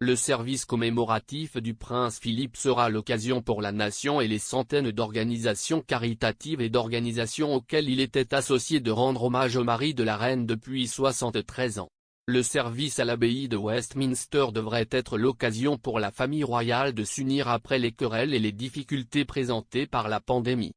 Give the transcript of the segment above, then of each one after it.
Le service commémoratif du prince Philippe sera l'occasion pour la nation et les centaines d'organisations caritatives et d'organisations auxquelles il était associé de rendre hommage au mari de la reine depuis 73 ans. Le service à l'abbaye de Westminster devrait être l'occasion pour la famille royale de s'unir après les querelles et les difficultés présentées par la pandémie.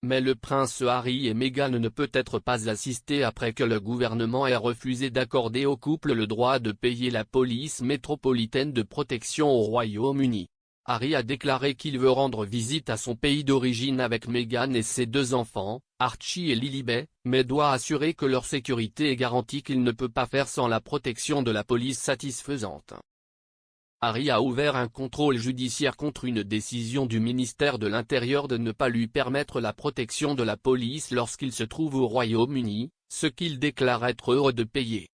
Mais le prince Harry et Meghan ne peut être pas assistés après que le gouvernement ait refusé d'accorder au couple le droit de payer la police métropolitaine de protection au Royaume-Uni. Harry a déclaré qu'il veut rendre visite à son pays d'origine avec Meghan et ses 2 enfants, Archie et Lilibet, mais doit assurer que leur sécurité est garantie qu'il ne peut pas faire sans la protection de la police satisfaisante. Harry a ouvert un contrôle judiciaire contre une décision du ministère de l'Intérieur de ne pas lui permettre la protection de la police lorsqu'il se trouve au Royaume-Uni, ce qu'il déclare être heureux de payer.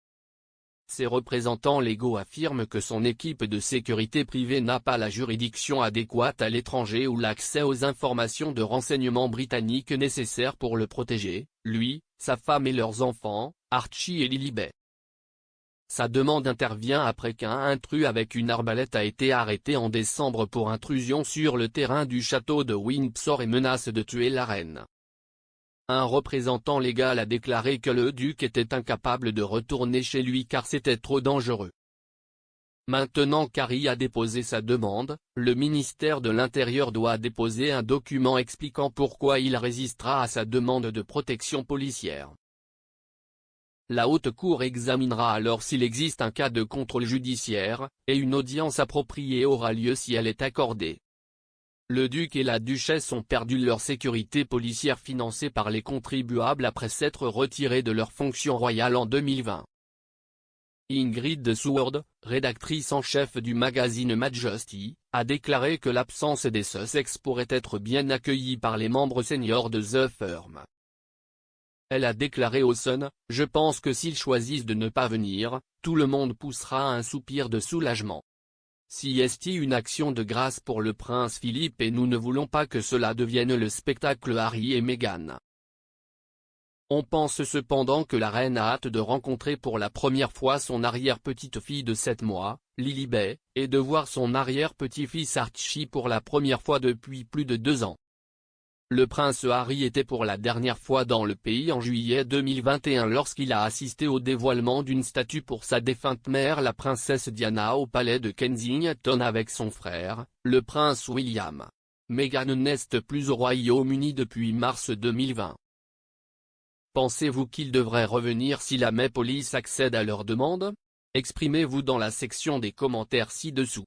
Ses représentants légaux affirment que son équipe de sécurité privée n'a pas la juridiction adéquate à l'étranger ou l'accès aux informations de renseignement britanniques nécessaires pour le protéger, lui, sa femme et leurs enfants, Archie et Lilibet. Sa demande intervient après qu'un intrus avec une arbalète a été arrêté en décembre pour intrusion sur le terrain du château de Windsor et menace de tuer la reine. Un représentant légal a déclaré que le duc était incapable de retourner chez lui car c'était trop dangereux. Maintenant qu'Harry a déposé sa demande, le ministère de l'Intérieur doit déposer un document expliquant pourquoi il résistera à sa demande de protection policière. La Haute Cour examinera alors s'il existe un cas de contrôle judiciaire, et une audience appropriée aura lieu si elle est accordée. Le duc et la duchesse ont perdu leur sécurité policière financée par les contribuables après s'être retirés de leurs fonctions royales en 2020. Ingrid Seward, rédactrice en chef du magazine Majesty, a déclaré que l'absence des Sussex pourrait être bien accueillie par les membres seniors de The Firm. Elle a déclaré au Sun, « Je pense que s'ils choisissent de ne pas venir, tout le monde poussera un soupir de soulagement. Si est une action de grâce pour le prince Philippe et nous ne voulons pas que cela devienne le spectacle Harry et Meghan. On pense cependant que la reine a hâte de rencontrer pour la première fois son arrière-petite-fille de 7 mois, Lilibet, et de voir son arrière-petit-fils Archie pour la première fois depuis plus de 2 ans. Le prince Harry était pour la dernière fois dans le pays en juillet 2021 lorsqu'il a assisté au dévoilement d'une statue pour sa défunte mère la princesse Diana au palais de Kensington avec son frère, le prince William. Meghan n'est plus au Royaume-Uni depuis mars 2020. Pensez-vous qu'ils devraient revenir si la Maple Police accède à leur demande? Exprimez-vous dans la section des commentaires ci-dessous.